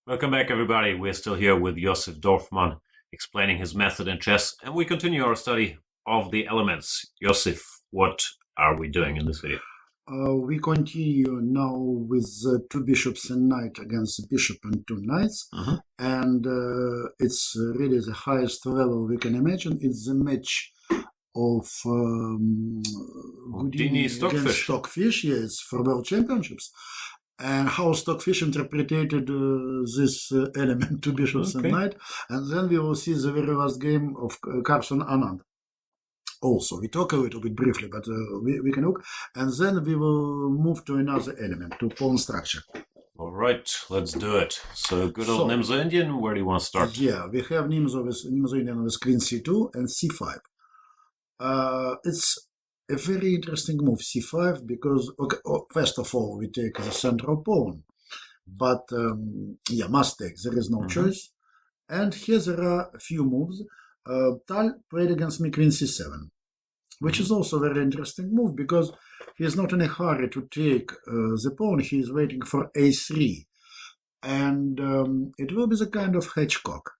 Welcome back, everybody. We're still here with Josef Dorfman explaining his method in chess, and we continue our study of the elements. Josef, what are we doing in this video? We continue now with two bishops and knight against bishop and two knights, and it's really the highest level we can imagine. It's the match of Houdini Stockfish. against Stockfish, yes, for World Championships. And how Stockfish interpreted this element, two bishops and knight, and then we will see the very last game of Carson Anand. Also, we talk a little bit briefly, but we can look, and then we will move to another element, to pawn structure. All right, let's do it. So, good old Nimzo Indian, where do you want to start? Yeah, we have Nimzo Indian with queen c2 and c5. It's a very interesting move, c5, because, first of all, we take the central pawn, but, must take, there is no choice. And here there are a few moves. Tal played against me queen c7, which is also a very interesting move because he is not in a hurry to take the pawn. He is waiting for a3. And it will be the kind of hedgecock.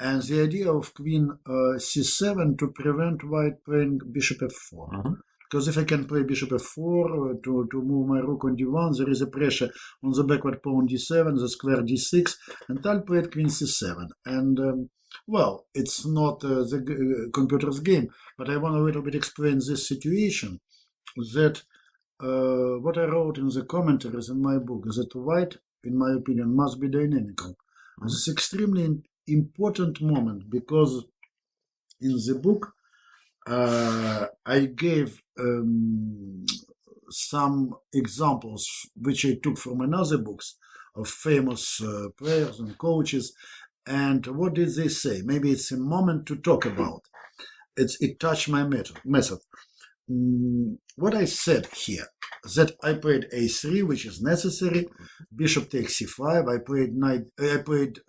And the idea of queen c7 to prevent white playing bishop f4. Because if I can play bishop f4 to move my rook on d1, there is a pressure on the backward pawn d7, the square d6, and Tal played queen c7. And well, it's not the computer's game, but I want a little bit explain this situation, that what I wrote in the commentaries in my book is that white, in my opinion, must be dynamical. This is extremely important moment because in the book I gave some examples which I took from another books of famous players and coaches. And what did they say? Maybe it's a moment to talk about. It touched my method. What I said here, that I played a3, which is necessary. Bishop takes c5. I played knight. I played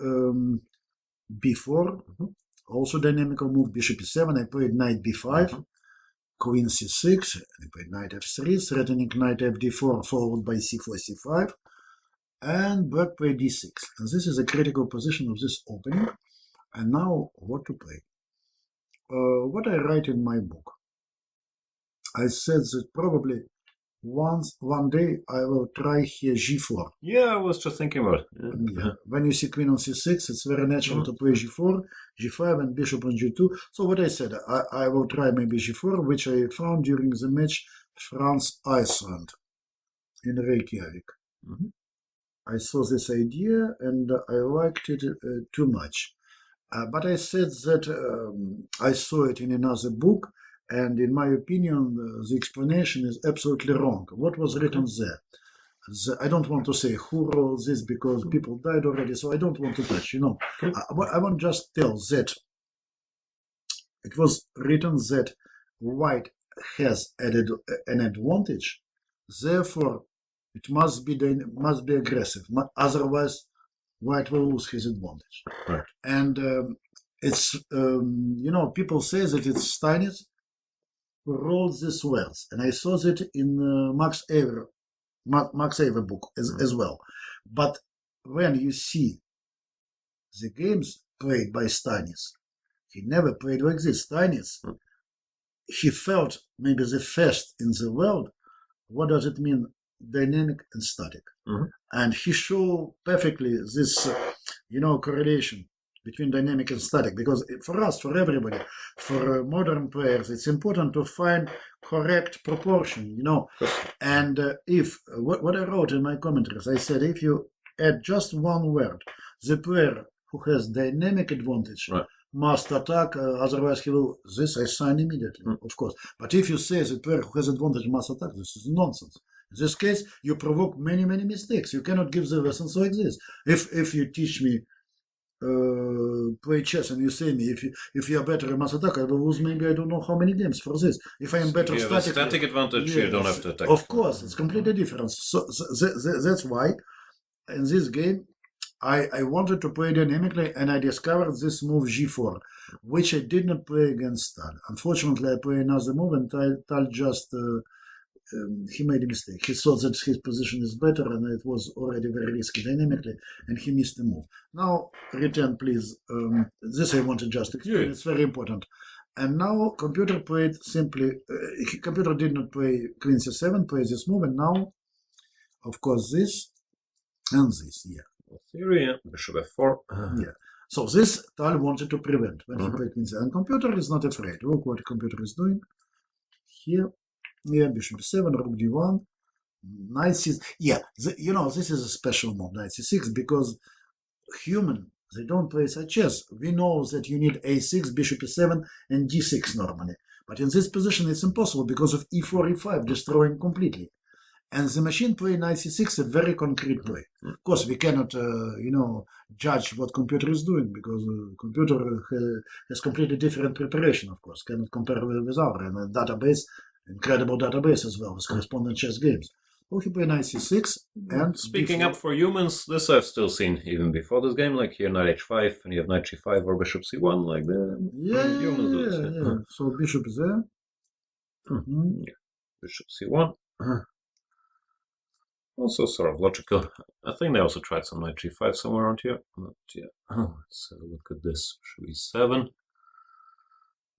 b4, also dynamical move. Bishop e7. I played knight b5. Queen c6. I played knight f3, threatening knight fd4, followed by c4, c5. And black played d6. And this is a critical position of this opening. And now what to play? What I write in my book, I said that probably one day I will try here g4. Yeah, I was just thinking about it. Yeah. When you see queen on c6, it's very natural to play g4, g5, and bishop on g2. So what I said, I will try maybe g4, which I found during the match France-Iceland in Reykjavik. I saw this idea and I liked it too much. But I said that I saw it in another book, and in my opinion, the explanation is absolutely wrong. What was written there? I don't want to say who wrote this because people died already, so I don't want to touch, I want just tell that it was written that white has added an advantage, therefore it must be aggressive, otherwise white will lose his advantage. Right. And it's, people say that it's Steinitz who wrote these words. And I saw that in Max Avery book as well. But when you see the games played by Steinitz, he never played like this. Steinitz, he felt maybe the first in the world. What does it mean? Dynamic and static. And he showed perfectly this, correlation between dynamic and static, because for us, for everybody, for modern players, it's important to find correct proportion, And if, what I wrote in my commentaries, I said, if you add just one word, the player who has dynamic advantage must attack, otherwise he will, this I sign immediately, of course. But if you say the player who has advantage must attack, this is nonsense. In this case, you provoke many, many mistakes. You cannot give the lessons like this. If you teach me play chess and you say me, if you are better in mass attack, I will lose maybe I don't know how many games for this. If I am better static, static advantage, yes, you don't have to attack. Of course, it's completely different. So that's why in this game I wanted to play dynamically, and I discovered this move g4, which I did not play against Tal. Unfortunately, I play another move, and Tal just he made a mistake. He thought that his position is better, and it was already very risky dynamically, and he missed the move. Now, return, please. This I want to just explain. Yeah. It's very important. And now, computer played simply. Computer did not play Queen C7, play this move, and now, of course, this and this. Yeah. Theory, yeah. Bishop F4. Yeah. So this Tal wanted to prevent when he played Queen C7. And computer is not afraid. Look what computer is doing here. Yeah, Bishop C7, Rook D1, Knight C6. Yeah, this is a special move, Knight C6, because human, they don't play such chess. We know that you need A6, Bishop E7, and D6 normally. But in this position, it's impossible because of E4, E5, destroying completely. And the machine play Knight C6, a very concrete play. Of course, we cannot, judge what computer is doing, because computer has completely different preparation, of course. Cannot compare with our database. Incredible database as well with correspondent chess games. So he played Knight C6 and speaking up for humans, this I've still seen even before this game, like here Knight H5 and you have Knight G5 or Bishop C1, like the humans do this. Yeah. So Bishop is there. Yeah. Bishop C1. Also sort of logical. I think they also tried some Knight G5 somewhere around here. But yeah. Let's have a look at this. Bishop E7.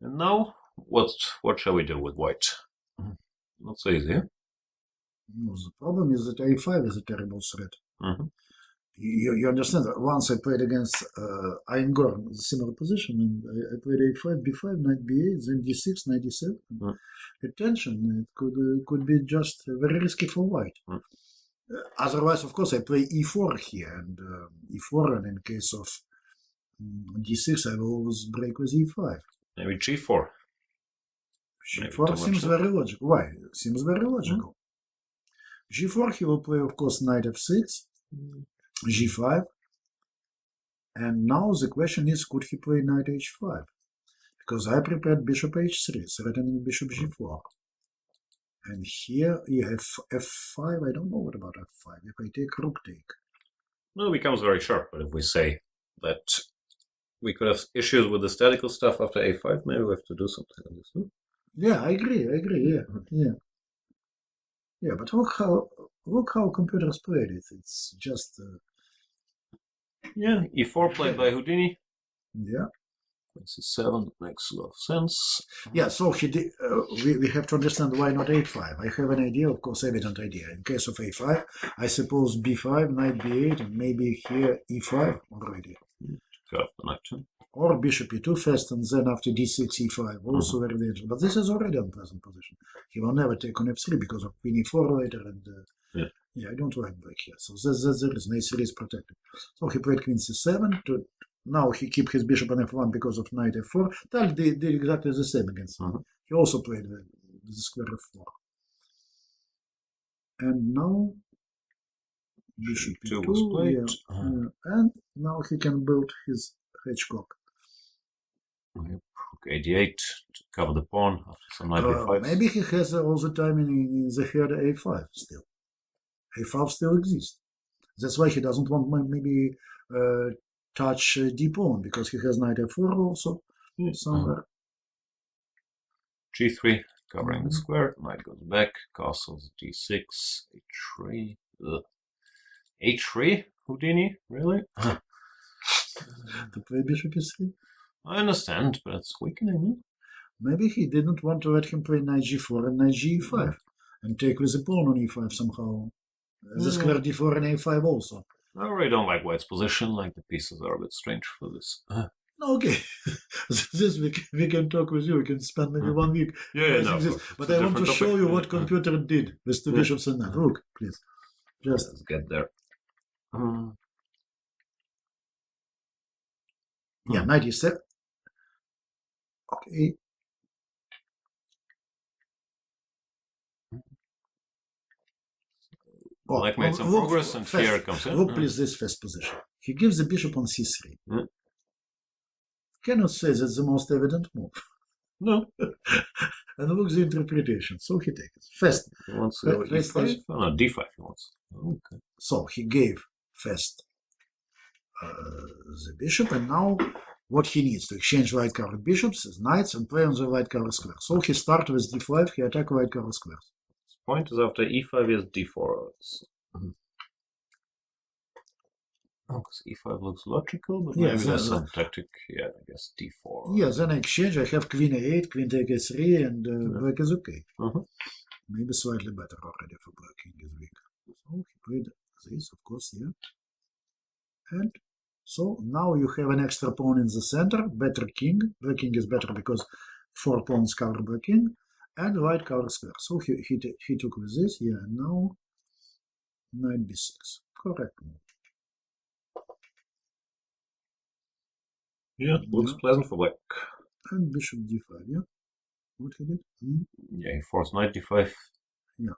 And now what shall we do with white? Not so easy. The problem is that A5 is a terrible threat. You understand that once I played against Aingorn, a similar position, and I played A5, B5, Knight B8, then D6, Knight D7. Attention, it could be just very risky for white. Otherwise, of course, I play E4 here, and E4, and in case of D6, I will always break with E5. Maybe G4. G4 seems very logical. Why? Seems very logical. G4, he will play, of course, Knight F6, G5. And now the question is, could he play Knight H5? Because I prepared Bishop H3, threatening Bishop G4. And here you have F5. I don't know what about F5. If I take Rook take. No, it becomes very sharp. But if we say that we could have issues with the statical stuff after A5, maybe we have to do something on this. Yeah, I agree. Yeah, but look how computers played it. It's just E4 played by Houdini. Yeah. C7 makes a lot of sense. Yeah, so he did, we have to understand why not A5. I have an idea, of course, evident idea. In case of A5, I suppose B5, Knight B8, and maybe here E5 already. Got the knight. Or Bishop E2 first, and then after D6, E5, also very dangerous. But this is already unpleasant position. He will never take on F3 because of Queen E4 later, and I don't like black here. So that's the reason. A3 is protected. So he played Queen C7 to. Now he keep his bishop on F1 because of Knight F4. Tal did exactly the same against him. He also played the square F4. And now Bishop E2 was played. And now he can build his hedgehog. Rook A8 to cover the pawn after some Knight B5. Maybe he has all the time in the head A5 still. A5 still exists. That's why he doesn't want maybe touch D pawn, because he has Knight F4 also somewhere. G3 covering the square. Knight goes back. Castles D6. H3. H3? Houdini? Really? To play Bishop E3? I understand, but it's weakening. Maybe he didn't want to let him play Knight G4 and Knight G5 and take with the pawn on E5 somehow. The square D4 and A5 also. I really don't like white's position, like the pieces are a bit strange for this. Okay, this we can talk with you. We can spend maybe 1 week. But I want to show you what computer did with the bishops and knight. Look, please. Let's get there. Yeah, Knight E7. Okay. Black made some progress, and here it comes in. Look, please, this first position. He gives the bishop on c3. Cannot say that's the most evident move. No. And look the interpretation. So he takes first. He wants E5? Oh, no, D5 he wants. Okay. So he gave first the bishop, and now what he needs to exchange white-colored bishops, knights, and play on the white-colored square. So he starts with D5, he attack white-colored squares. point is after e5 is d4. Because e5 looks logical, but Yeah, maybe there's some tactic. Yeah, I guess d4. Yeah, then I exchange. I have queen a8, queen take a3, and black is okay. Maybe slightly better already for black. King is weak. So he played this, of course, yeah. And so now you have an extra pawn in the center, better king. Black king is better because 4 pawns cover black king, and white cover square. So he took with this, yeah, and now knight b6. Correct move. Yeah, looks pleasant for black. And bishop d5, yeah? What he did? Yeah, he forced knight d5. Yeah.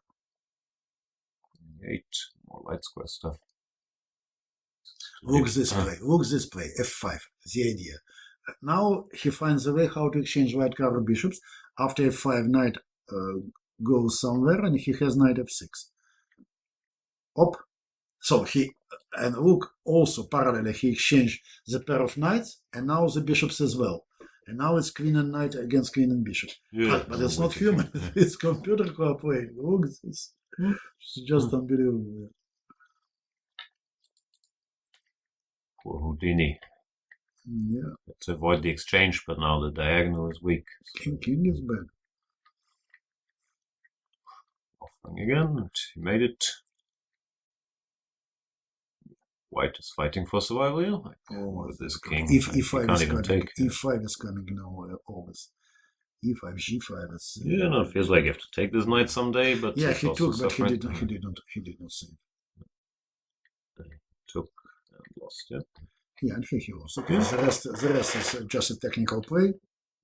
8, more light square stuff. Look this play, f5, the idea. Now he finds a way how to exchange white cover bishops. After f5, knight goes somewhere, and he has knight f6. Op. So and look, also parallelly, he exchanged the pair of knights, and now the bishops as well. And now it's queen and knight against queen and bishop. Yeah, but it's not human. It's computer who are playing. Look, this is just unbelievable. Poor Houdini. Yeah. Let's avoid the exchange, but now the diagonal is weak. So king is bad. Offering again, and he made it. White is fighting for survival here. With this king, e5 can't even take. e5 is coming now always. e5, g5 is. Yeah, no, it feels like you have to take this knight someday, but yeah, he took, but suffering. he did not save. Took and lost. Yeah. Yeah, and he lost. Okay, the rest is just a technical play.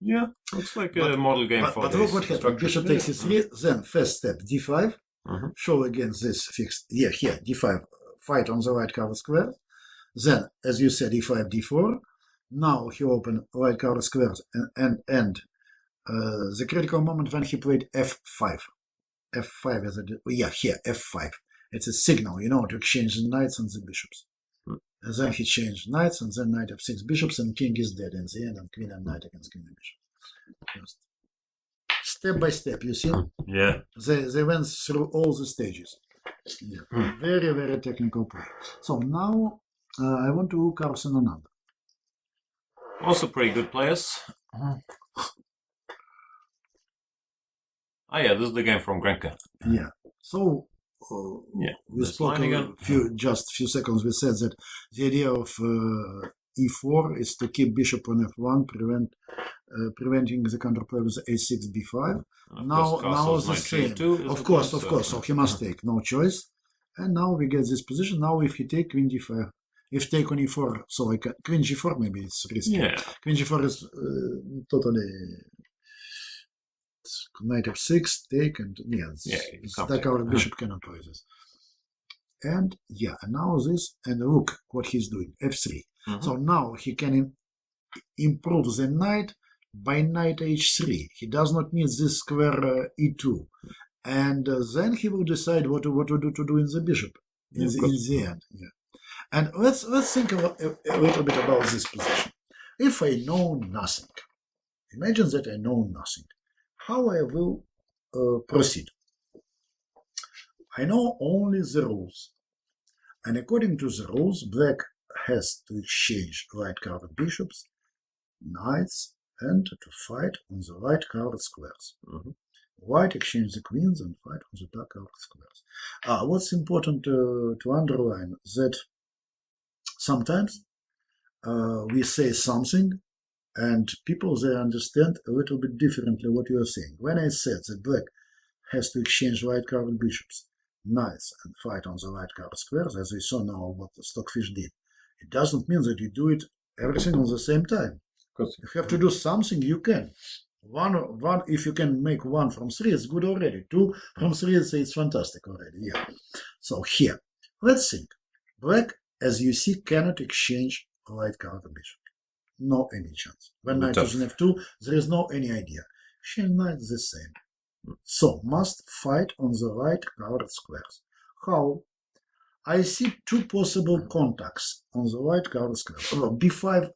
Yeah, looks like a model game for But look what happened. Bishop takes e3, then first step d5. Show against this fixed. Yeah, here d5. Fight on the white cover square. Then, as you said, e5, d4. Now he opened white cover squares and the critical moment when he played f5. f5 is here f5. It's a signal, to exchange the knights and the bishops. And then he changed knights, and then knight f6 bishops, and king is dead in the end, and queen and knight against queen and bishop. Just step by step, you see? Yeah. They went through all the stages. Yeah. Very, very technical play. So now I want to Carlsen Anand. Also pretty good players. Yeah, this is the game from Grenke. Yeah. So we spoke few seconds. We said that the idea of e4 is to keep bishop on f1, preventing the counterplay with a6, b5. Now the same. Of course. So he must take, no choice. And now we get this position. Now if he take queen d5, if take on e4, so like queen g4 maybe it's risky. Yeah. Queen g4 is totally knight f6, take, and that our bishop cannot play this. And and now this, and look what he's doing, f3. So now he can improve the knight by knight h3. He does not need this square e2. And then he will decide what to do in the bishop in the end. Yeah. And let's think a little bit about this position. If I know nothing, imagine that I know nothing. How I will proceed? I know only the rules. And according to the rules, black has to exchange white-covered bishops, knights, and to fight on the white-covered squares. White exchange the queens and fight on the dark-covered squares. What's important to underline that sometimes we say something and people, they understand a little bit differently what you are saying. When I said that black has to exchange white-covered bishops, knights, and fight on the white-covered squares, as we saw now what the Stockfish did, it doesn't mean that you do it everything on the same time. Because if you have to do something, you can. One, if you can make 1 from 3, it's good already. 2 from 3, it's fantastic already. Yeah. So here, let's think. Black, as you see, cannot exchange white-covered bishop. No any chance. When knight is in f2, there is no any idea. Exchange knight is the same. So must fight on the white-covered squares. How? I see 2 possible contacts on the white-covered squares. Well, b5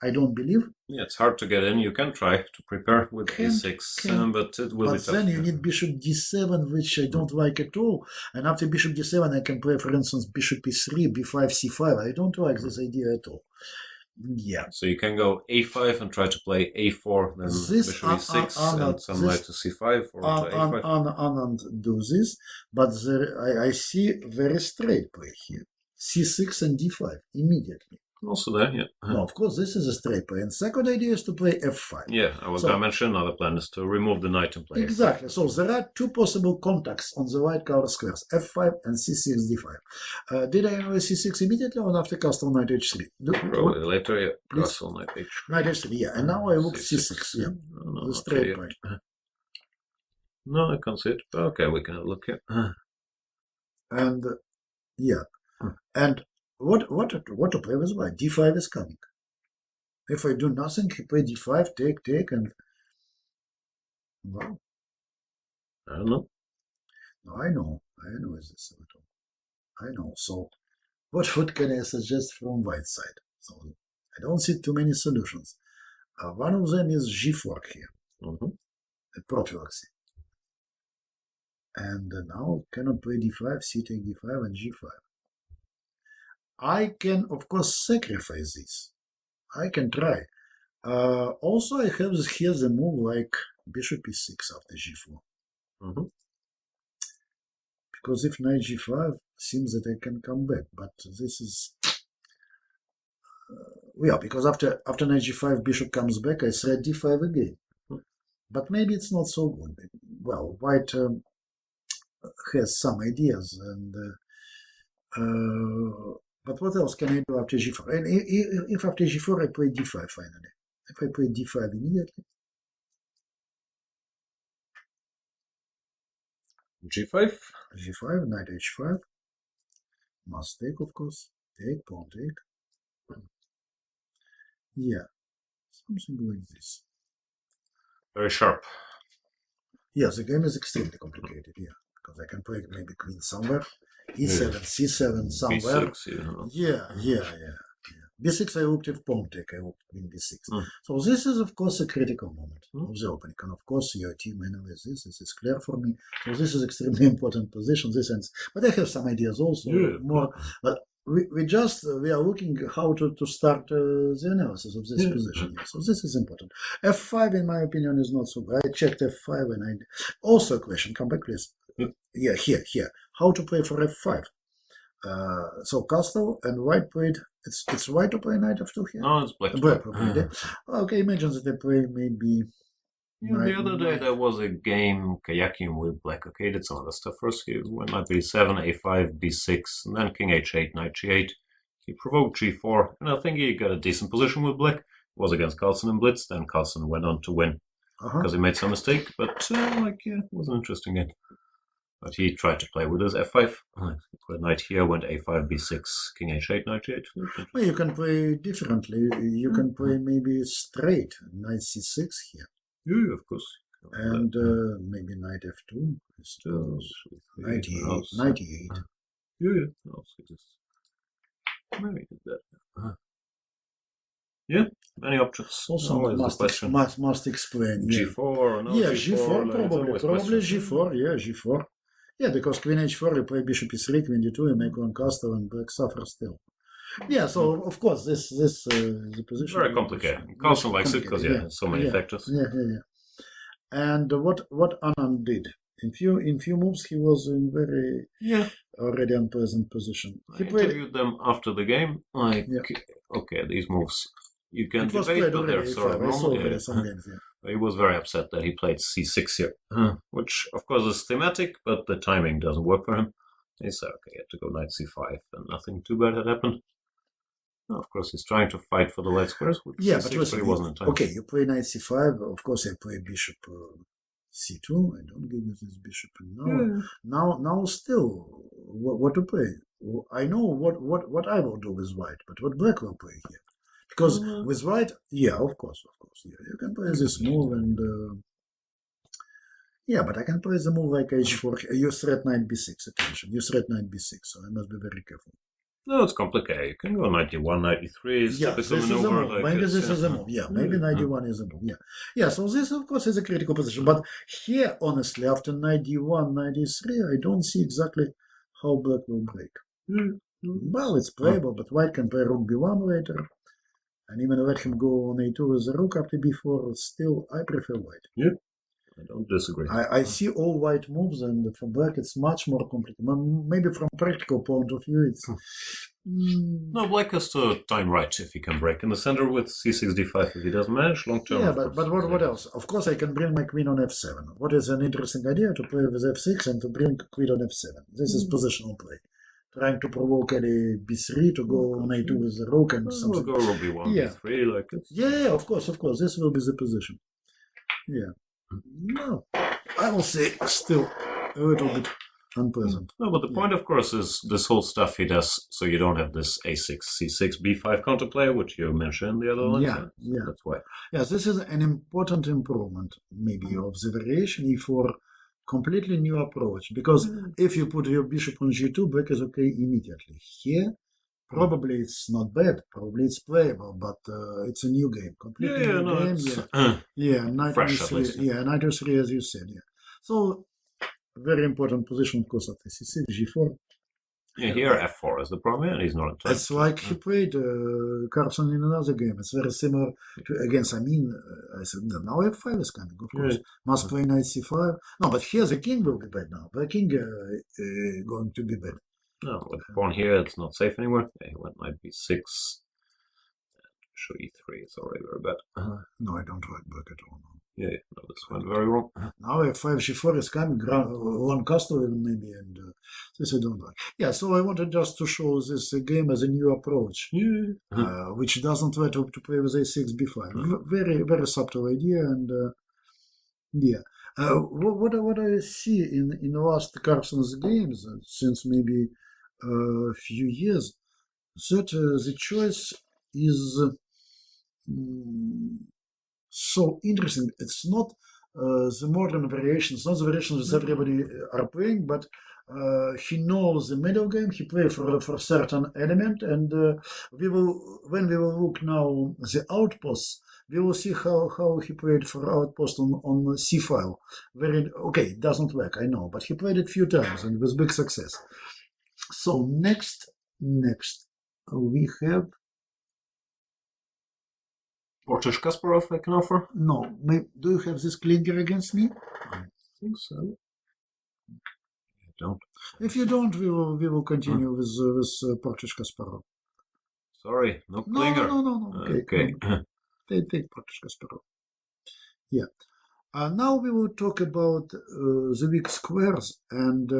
I don't believe. Yeah, it's hard to get in. You can try to prepare with a6, but it will be But tough. then you need bishop d7, which I don't like at all. And after bishop d7, I can play, for instance, bishop e3, b5, c5. I don't like this idea at all. Yeah. So you can go a5 and try to play a4, then This bishop e6, and some knight to c5 or to a5. Anand do this, but I see very straight play here. c6 and d5 immediately. Also there, yeah. No, of course, this is a straight play. And second idea is to play f5. Yeah, I was going to mention another plan is to remove the knight and play exactly. f5. So there are two possible contacts on the white color squares, f5 and c6, d5. Did I annoy c6 immediately or after castle knight h3? Probably later, yeah. Castle knight h3. Knight h3, yeah. And now I look c6, yeah. No, the straight okay, play. No, I can't see it. Okay, we can have a look here. And, yeah. And what to play with white? d5 is coming. If I do nothing, he play d5, take, and wow. I don't know. No, I know is this at all. I know. So what can I suggest from white side? So I don't see too many solutions. One of them is g4 here, a prophylaxy. And now cannot play d5, c take d5, and g5. I can, of course, sacrifice this. I can try. Also, I have here the move like bishop e6 after g4. Because if knight g5, seems that I can come back. But this is... yeah, because after knight g5, bishop comes back, I thread d5 again. But maybe it's not so good. Well, white has some ideas, and but what else can I do after g4? And if after g4 I play d5 finally, if I play d5 immediately, g5, knight h5, must take, of course, take, pawn take, yeah, something like this. Very sharp. Yes, the game is extremely complicated, yeah, because I can play maybe queen somewhere, e7, c7 somewhere. b6, yeah. b6 I looked at pawn take, I looked queen b6. So this is, of course, a critical moment of the opening. And of course, your team analyzes this is clear for me. So this is extremely important position, this ends. But I have some ideas also, more. But we are looking how to start the analysis of this position. So this is important. f5, in my opinion, is not so good. I checked f5 and I... Also a question, come back please. Yeah, here. How to play for f5? So castle and white played. It's white to play knight f2 here. No, it's black. Black played. Okay, imagine that they play maybe. Yeah, the other day there was a game kayaking with black. Okay, did some other stuff first. He went knight b7, a5, b6, and then king h8, knight g8. He provoked g4, and I think he got a decent position with black. It was against Carlsen and Blitz. Then Carlsen went on to win because he made some mistake. But it was an interesting game. But he tried to play with his f5. Knight here went a5, b6, king h8, knight g8. Well, you can play differently. You can play maybe straight, knight c6 here. Yeah, of course. And maybe knight f2. Knight e8. Knight e8. Yeah. I'll see this. Maybe did that. Yeah, many options. Also, must explain. Yeah. G4 or no? Yeah, G4 probably G4. Yeah, G4. Yeah, because queen h4, you play bishop e3, queen d2, you make one castle, and black suffers still. Yeah, so of course this the position very complicated. Carlsen likes it because so many factors. Yeah. And what Anand did in few moves, he was in very already unpleasant position. He interviewed them after the game. Okay, these moves you can debate, but they're sort of normal. He was very upset that he played c6 here, which of course is thematic, but the timing doesn't work for him. He said, okay, he had to go knight c5, and nothing too bad had happened. Now, of course, he's trying to fight for the white squares with c6, but listen, he wasn't in time. Okay, you play knight c5. Of course, I play bishop c2. I don't give you this bishop. Now still, what to play? I know what I will do with white, but what black will play here? Because with white, of course, you can play this move and but I can play the move like h4. You threat knight b6. Attention, you threat knight b6. So I must be very careful. No, it's complicated. You can go 91, 93. It's Yeah, typical this is a maneuver. move. Like Maybe it's, this is a move. Yeah, maybe 91 is a move. Yeah. Yeah, so this, of course, is a critical position. But here, honestly, after 91, 93, I don't see exactly how black will break. Well, it's playable, but white can play rook b1 later. And even let him go on a2 with the rook after b4. Still, I prefer white. Yeah, I don't disagree. I see all white moves, and for black, it's much more complicated. Maybe from practical point of view, it's... No, black has to time right if he can break in the center with c6 d5. If he doesn't manage, long term. Yeah, but what else? Of course, I can bring my queen on f7. What is an interesting idea to play with f6 and to bring queen on f7? This is positional play. Trying to provoke any b3 to go on a2 with the rook and something. We'll go rook b1, Yeah. b3, like it's... Yeah, of course. This will be the position. Yeah. No, I will say still a little bit unpleasant. No, but the point, of course, is this whole stuff he does so you don't have this a6, c6, b5 counterplay, which you mentioned the other line. Yeah. That's why. Yes, this is an important improvement, maybe, of the variation for completely new approach. Because if you put your bishop on g2, black is okay immediately. Here, probably it's not bad. Probably it's playable, but it's a new game. Completely new game. Yeah, knight e3. Yeah, knight e3, as you said. Yeah. So, very important position, of course, after c6, g4. Yeah, here F4 is the problem, and he's not in touch. It's like he played Carlson in another game. It's very similar to against. I said now F5 is coming, of course. Must play knight c5. No, but here the king will be bad now. The king going to be bad. No, with the pawn here, it's not safe anymore. He went knight b6. Show e3 is already very bad. No, I don't like black at all. No. Yeah, no, this went very wrong. Now f5 g4 is coming, Lancaster even maybe, and this I don't like. Yeah, so I wanted just to show this game as a new approach, which doesn't let to play with a6 b5. Very, very subtle idea, and yeah. What I see in the last Carlson's games, since maybe a few years, that the choice is so interesting. It's not the modern variations, not the variations that everybody are playing, but he knows the middle game. He plays for certain element, and when we will look now the outposts, we will see how he played for outpost on C file. It doesn't work, I know, but he played it a few times and with big success. So next we have Portish Kasparov, I can offer. No. Do you have this Klinger against me? I think so. I don't. If you don't, we will continue with Portish Kasparov. Sorry, no Klinger. No. Okay. Take Portish Kasparov. Yeah. Now we will talk about the weak squares, and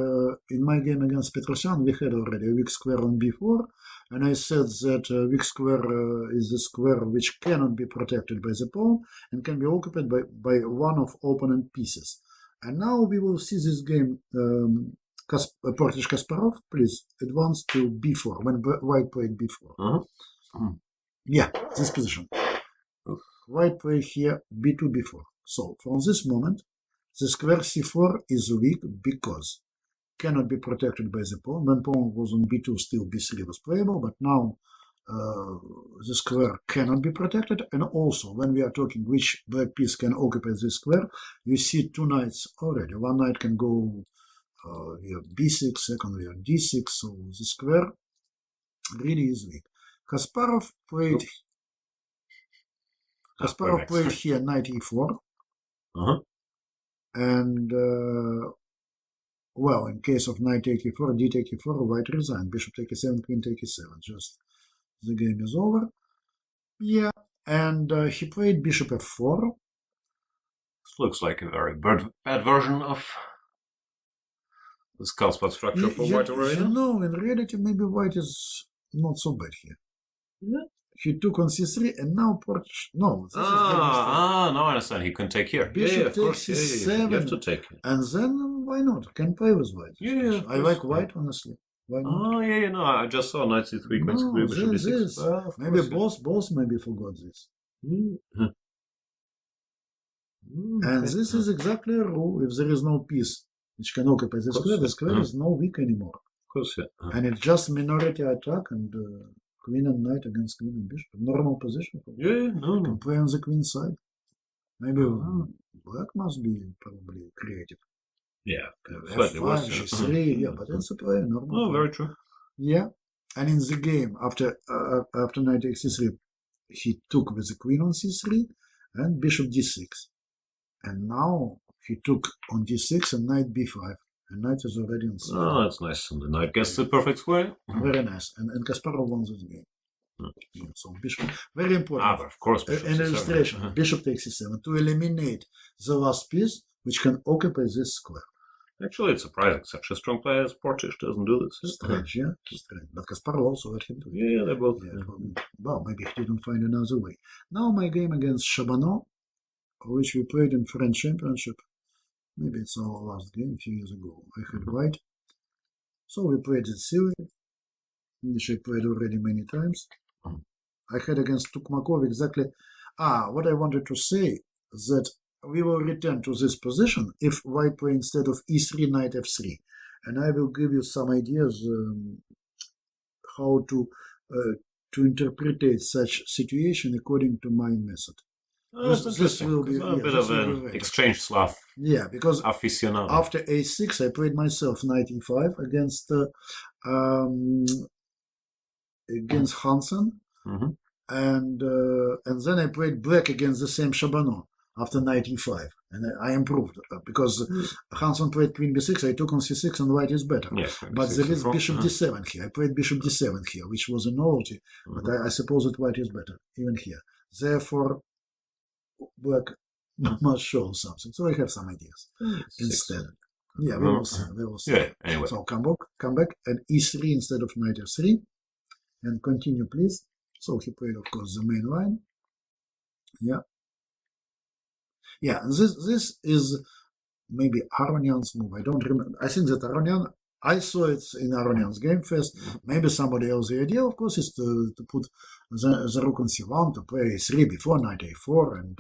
in my game against Petrosyan, we had already a weak square on b4, and I said that weak square is a square which cannot be protected by the pawn and can be occupied by one of opponent pieces. And now we will see this game. Portish Kasparov, please advance to b4 when white played b4. Yeah, this position. White play here b2, b4. So, from this moment, the square c4 is weak because cannot be protected by the pawn. When pawn was on b2, still b3 was playable, but now the square cannot be protected. And also, when we are talking which black piece can occupy this square, you see two knights already. One knight can go via b6, second via d6, so the square really is weak. Kasparov played here knight e4. And, well, in case of knight take e4, d take e4, white resign, bishop take e7, queen take e7, just the game is over. Yeah, and he played bishop f4. This looks like a very bad version of this Karlsbad structure for white already. No, in reality, maybe white is not so bad here. Yeah. He took on c3, and now Portish. No, this is now I understand. He can take here. Bishop takes c7. You have to take. And then, why not? Can play with white. Yeah, I like white, honestly. Why not? No, I just saw knight c3, queen c3, bishop d6. Maybe both maybe forgot this. And this is exactly a rule. If there is no piece which can occupy the square is no weak anymore. course, yeah. And it's just minority attack and queen and knight against queen and bishop. Normal position. Yeah, no, Can no. play on the queen side. Maybe Ah. black must be probably creative. Yeah, slightly F5, worse. G3, yeah, but it's a play, normal. Oh, play. very true. Yeah, and in the game after knight x3, he took with the queen on c3 and bishop d6, and now he took on d6 and knight b5, and knight is already on c5. Oh, that's nice. And the knight gets the perfect square. Very nice, and Kasparov won this game. Yeah, so bishop, very important. Ah, but of course, bishop An C7. illustration: bishop takes c7 to eliminate the last piece which can occupy this square. Actually, it's surprising. Such a strong player as Portish doesn't do this. Strange, yeah, strange. But Kasparov also let him do it. Yeah, they both. Yeah, well, maybe he didn't find another way. Now my game against Chabanot, which we played in French Championship. Maybe it's our last game a few years ago. I had white. So we played it silly, which I played already many times. I had against Tukmakov exactly. What I wanted to say that we will return to this position if white play instead of e3, knight f3. And I will give you some ideas how to interpret such situation according to my method. This will be a bit of an exchange Slav. Yeah, because aficionado. After a6, I played myself knight e5 against Hansen, and then I played black against the same Chabanot after knight e5, and I improved because Hansen played queen b6, I took on c6, and white is better. Yes, but there is bishop d7 here. I played bishop d7 here, which was a novelty, but I suppose that white is better even here. Therefore, black must show something. So I have some ideas instead. Yeah, we will see. We will see. Yeah, anyway. So come back, and e3 instead of knight f3, and continue, please. So he played, of course, the main line. Yeah. Yeah, this is maybe Aronian's move. I don't remember. I think that Aronian, I saw it in Aronian's game first. Maybe somebody else. The idea, of course, is to put the rook on c1, to play a3 before knight a4, and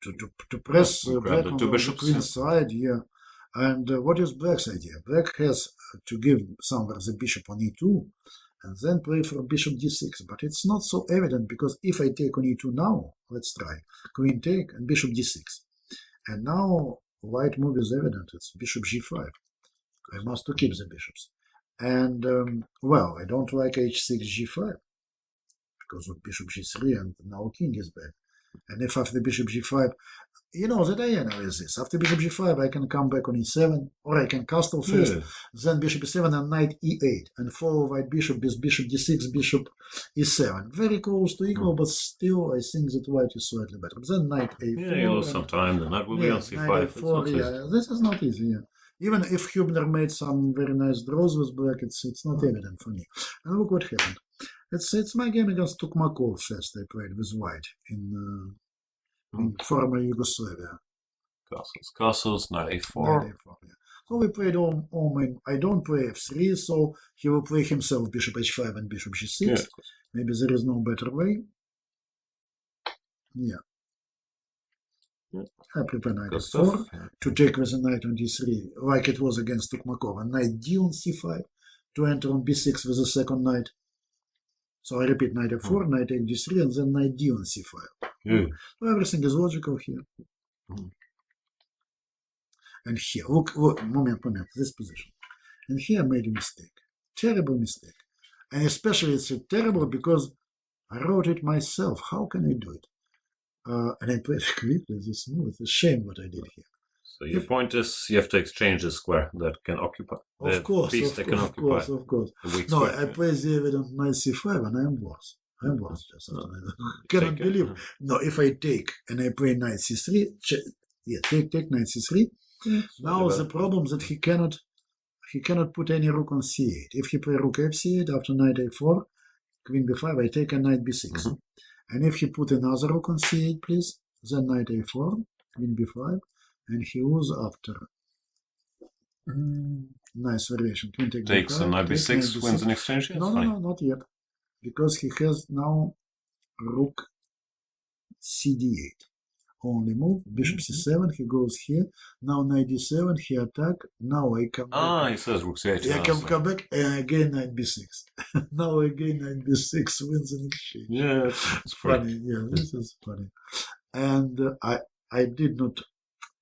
to press black on the queen side. Yeah. And what is black's idea? Black has to give somewhere the bishop on e2, and then play for bishop d6. But it's not so evident, because if I take on e2 now, let's try. Queen take and bishop d6. And now white move is evident. It's bishop g5. I must to keep the bishops. And, well, I don't like h6 g5 because of bishop g3, and now king is back. And if after bishop g5, you know that I analyze this. After bishop g5, I can come back on e7, or I can castle first, then bishop e7 and knight e8, and follow white bishop with bishop d6, bishop e7. Very close to equal, but still I think that white is slightly better. But then knight a4. Yeah, you lose some time, the knight will be on c5. Knight a4, yeah, this is not easy, yeah. Even if Hubner made some very nice draws with black, it's not evident for me. And look what happened. It's my game against Tukmakov first I played with white in former Yugoslavia. Castles, knight a4. Yeah. So we played all main. I don't play f3, so he will play himself bishop h5 and bishop g6. Yeah, maybe there is no better way. Yeah. I prepare knight f4 to take with a knight on d3, like it was against Tukmakov, and knight d on c5 to enter on b6 with the second knight. So I repeat, knight f4, knight take d3, and then knight d on c5. So everything is logical here. And here, look, moment, this position. And here I made a mistake. Terrible mistake. And especially it's terrible because I wrote it myself. How can I do it? And I played quickly this move. It's a shame what I did here. So your point is you have to exchange the square that can occupy. Of course. No, I played the evident knight c5 and I'm worse. Just cannot believe. No, if I take and I play knight c3, take knight c3. Now the problem that he cannot put any rook on c8. If he play rook f c8 after knight a4, queen b5, I take a knight b6. And if he put another rook on c8, please, then knight a4, queen b5, and he was after. Nice variation. Queen takes a knight b6, wins an exchange. No, not yet, because he has now rook cd8. only move. Bishop c7, he goes here. Now knight d7, he attack. Now I come back. He says rook c8. I can come back and again knight b6. Now again knight b6 wins an exchange. Yeah, it's Funny. Yeah, this is funny. And I did not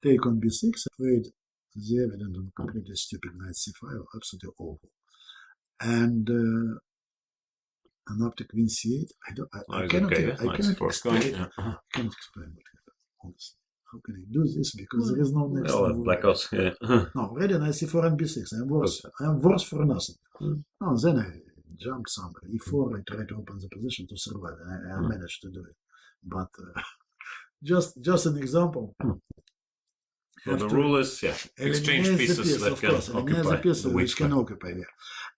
take on b6. I played the evident and completely stupid knight c5, absolutely awful. And after queen c8, I cannot explain. I cannot explain what happened. Honestly, how can I do this? Because there is no next move. Blackouts. Yeah. No, already knight c4 and b6. I am worse. I am worse for nothing. No, then I jumped somewhere. e4. I tried to open the position to survive, and I managed to do it. But just an example. So the rule is, exchange pieces that can occupy the weak can occupy there.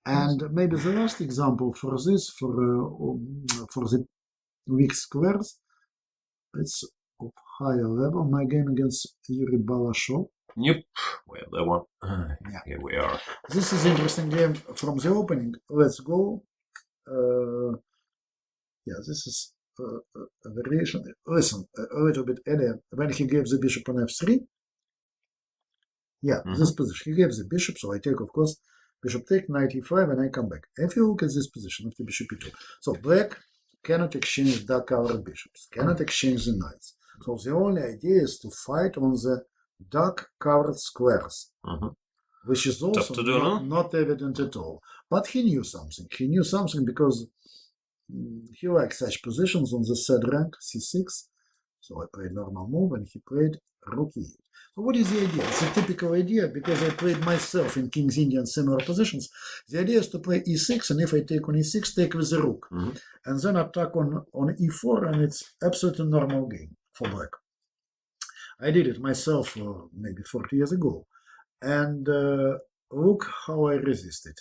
And maybe the last example for this, for the weak squares, it's of higher level. My game against Yuri Balashov. Yep, we have that one. Here we are. This is interesting game from the opening. Let's go. This is a variation. Listen, a little bit earlier, when he gave the bishop on f3, this position. He gave the bishop, so I take, of course, bishop take, knight e5, and I come back. If you look at this position after bishop e2, so black cannot exchange dark-colored bishops, cannot exchange the knights. So the only idea is to fight on the dark-covered squares, which is also not evident at all. But he knew something. He knew something because he likes such positions on the third rank, c6. So I played normal move, and he played rook e8. So what is the idea? It's a typical idea, because I played myself in King's Indian similar positions. The idea is to play e6, and if I take on e6, take with the rook. And then attack on e4, and it's absolutely normal game for black. I did it myself maybe 40 years ago. And look how I resisted.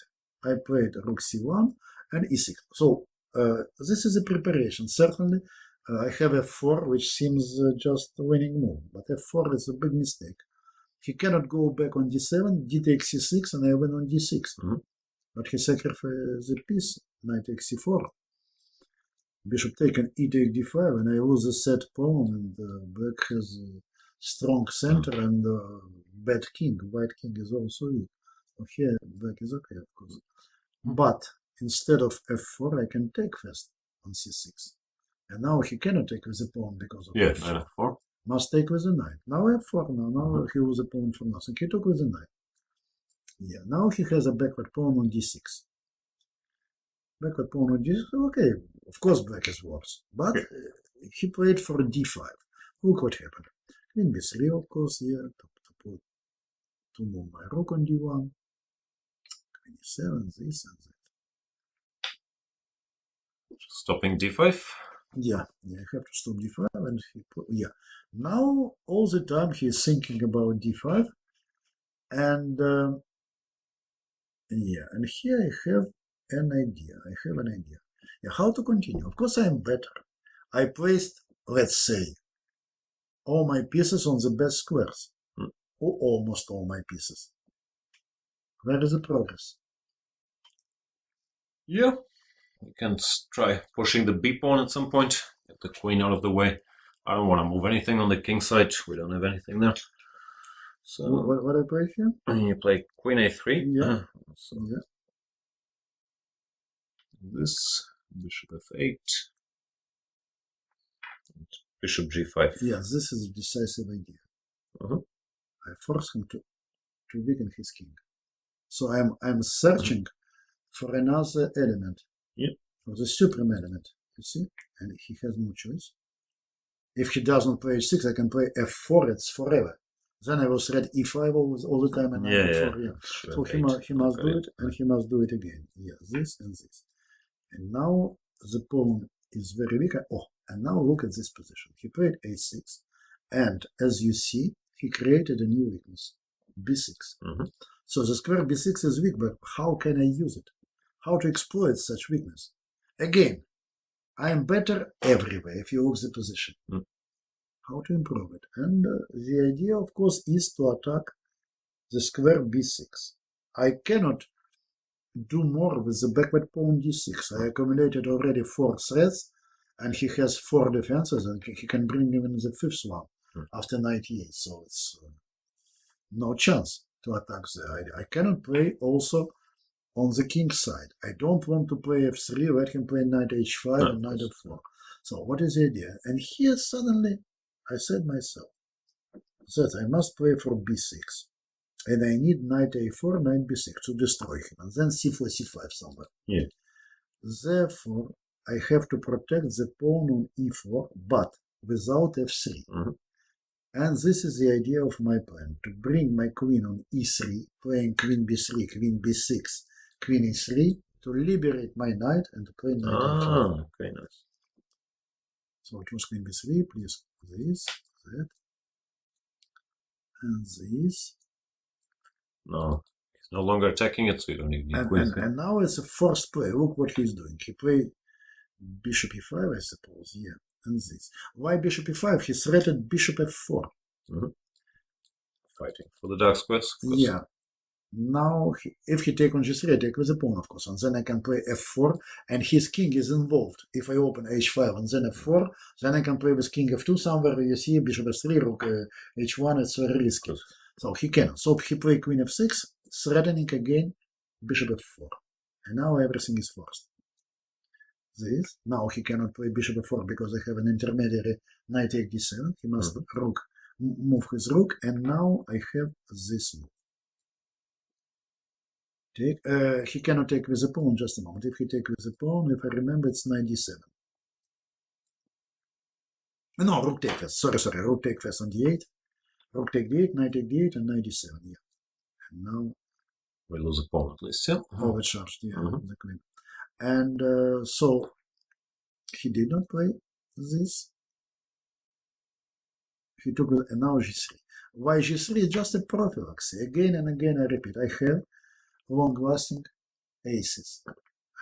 I played rook c1 and e6. So this is a preparation. Certainly, I have f4, which seems just a winning move, but f4 is a big mistake. He cannot go back on d7, d takes c6, and I win on d6. But he sacrifices the piece, knight takes c4. Bishop taken, e take d5, and I lose the set pawn, and black has a strong center and bad king. White king is also weak. So here, black is okay, of course. But instead of f4, I can take first on c6. And now he cannot take with the pawn because of f4. F4. Must take with the knight. Now f4. Now he was a pawn for nothing. He took with the knight. Now he has a backward pawn on d6. Backward pawn on d6. Okay, of course black is worse. But he played for d5. Look what happened. Queen b3, of course, to move my rook on d1. Queen e7, this and that. Stopping d5. I have to stop d5, and now all the time he is thinking about d5, and and here I have an idea. How to continue? Of course, I am better. I placed, let's say, all my pieces on the best squares, or almost all my pieces. Where is the progress? We can try pushing the b pawn at some point, get the queen out of the way. I don't want to move anything on the king side. We don't have anything there. So what I play here? You play queen a3. This bishop f8, bishop g5. This is a decisive idea. I force him to weaken his king. So I'm searching for another element. For the supreme element, you see, and he has no choice. If he doesn't play h6, I can play f4. It's forever. Then I will thread e5 all the time, and f4. So he must do it, and he must do it again. This and this, and now the pawn is very weak. And now look at this position. He played a6, and as you see, he created a new weakness, b6. So the square b6 is weak, but how can I use it? How to exploit such weakness? Again, I am better everywhere if you look the position. How to improve it? And the idea, of course, is to attack the square b6. I cannot do more with the backward pawn d6. I accumulated already 4 threads, and he has 4 defenses, and he can bring even the 5th one. after knight e8. So it's no chance to attack there. I cannot play also on the king side. I don't want to play f3, let him play knight h5 and knight f4. So what is the idea? And here suddenly I said myself that I must play for b6. And I need knight a4, knight b6 to destroy him. And then c4, c5 somewhere. Yeah. Therefore, I have to protect the pawn on e4, but without f3. And this is the idea of my plan, to bring my queen on e3, playing queen b3, queen b6, queen e3, to liberate my knight and to play knight e4. Okay, nice. So it was queen b3, please this, that, and this. No, he's no longer attacking it, so you don't even need queen. And now it's a forced play. Look what he's doing. He played bishop e5, I suppose, yeah, and this. Why bishop e5? He threatened bishop f4. Fighting for the dark squares. Yeah. Now, if he take on g3, I take with the pawn, of course, and then I can play f4, and his king is involved. If I open h5 and then f4, then I can play with king f2 somewhere. You see, bishop f3, rook h1, it's very risky. So he cannot. So he play queen f6, threatening again bishop f4. And now everything is forced. This. Now he cannot play bishop f4 because I have an intermediary knight takes d7. He must move his rook, and now I have this move. He cannot take with the pawn, just a moment. If he take with the pawn, if I remember, it's knight d7. No, rook take first. Sorry, rook take first on d8. Rook take d8, knight take d8, and knight d7, yeah. And now... we lose a pawn at least, yeah? Overcharged, yeah, the queen. And so, he did not play this. He took, and now g3. Why g3? Just a prophylaxis. Again and again, I repeat, I have long-lasting aces.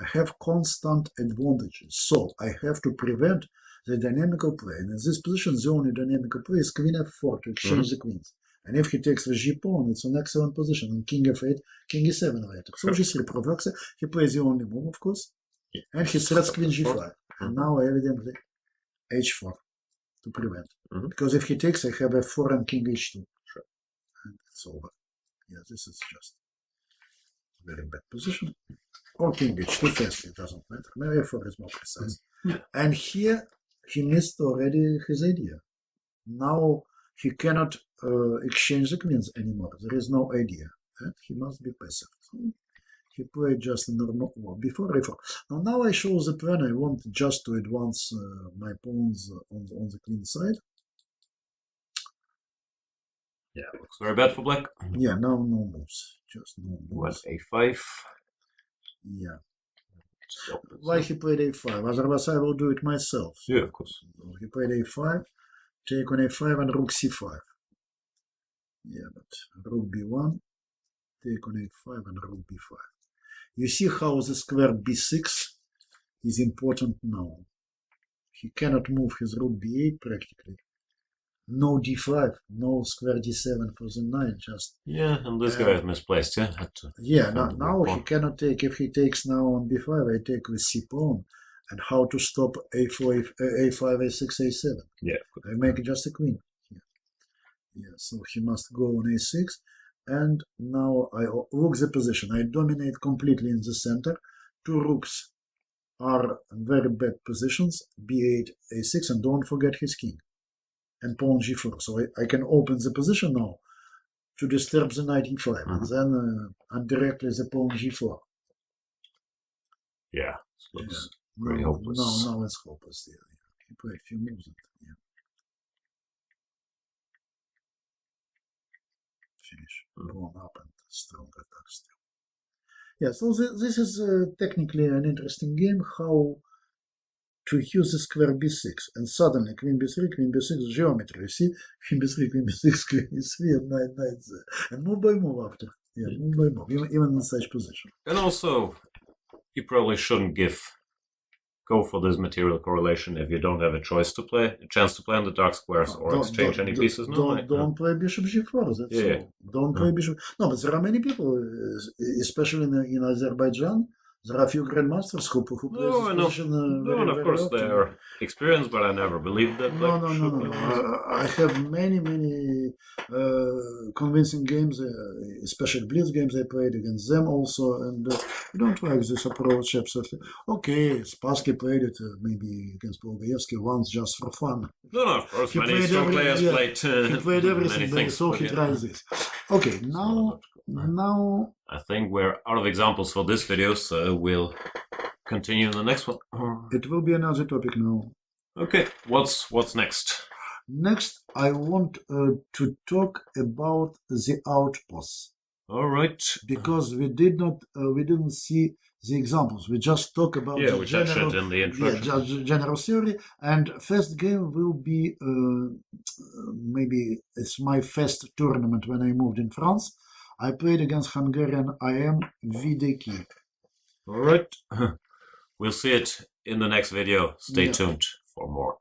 I have constant advantages. So, I have to prevent the dynamical play. And in this position, the only dynamical play is queen f4 to exchange the queens. And if he takes the g-pawn, it's an excellent position. And king f8, king e7 later. So g3 prophylaxis. He plays the only move, of course. And he threats queen g5. And now, evidently, h4 to prevent. Because if he takes, I have f4 and king h2. And it's over. Yeah, this is just a very bad position. Or king h2 first, it doesn't matter. Maybe f4 is more precise. And here, he missed already his idea. Now, he cannot exchange the queens anymore. There is no idea. And he must be passive. So he played just a normal, well, before a4. Now I show the plan. I want just to advance my pawns on the queen side. Yeah, looks very bad for black. Yeah, now no moves. Just no moves. What, a5? Yeah. Why he played a5? Otherwise I will do it myself. Yeah, of course. He played a5, take on a5 and rook c5. Yeah, but rook b1, take on a5 and rook b5. You see how the square b6 is important now. He cannot move his rook b8 practically. No d5, no square d7 for the knight, just... Yeah, and this guy is misplaced, yeah? Yeah, now he cannot take. If he takes now on b5, I take with c-pawn. And how to stop a4, a5, a6, a7. Yeah. I make just a queen. Yeah, so he must go on a6. And now I look the position. I dominate completely in the center. Two rooks are in very bad positions. b8, a6, and don't forget his king. And pawn g4. So I can open the position now to disturb the knight e5. And then indirectly the pawn g4. Yeah, it looks pretty hopeless. Now it's hopeless. Yeah. He played a few moves. Yeah. Finish. Pawn up and strong attack still. Yeah, so this is technically an interesting game, how to use the square b6, and suddenly queen b6 geometry, you see, queen b3, queen b6, queen e3, and knight there, and move by move after, yeah, move by move, even in such position. And also, you probably shouldn't go for this material correlation if you don't have a chance to play on the dark squares or exchange any pieces. Don't play bishop g4, that's all. Don't play bishop. No, but there are many people, especially in Azerbaijan, There are a few grandmasters who play No, I this know. position No, very, and of very course often. they are experienced, but I never believed that No, Black no, no, should no, play no. this. I have many, many convincing games, especially blitz games. I played against them also, and I don't like this approach absolutely. Okay, Spassky played it maybe against Polgaevsky once just for fun. No, no, of course, He many played strong every, players yeah, played he played many everything, things. so But he yeah, tries this. Okay, it's not now, logical. now I think we're out of examples for this video, so we'll continue in the next one. it will be another topic now. Okay, what's next? Next, I want to talk about the outposts. All right. Because we didn't see the examples. We just talk about Yeah, the we touched general, it in the introduction. general theory. And first game will be maybe it's my first tournament when I moved in France. I played against Hungarian IM Videki. All right. We'll see it in the next video. Stay Yeah. tuned for more.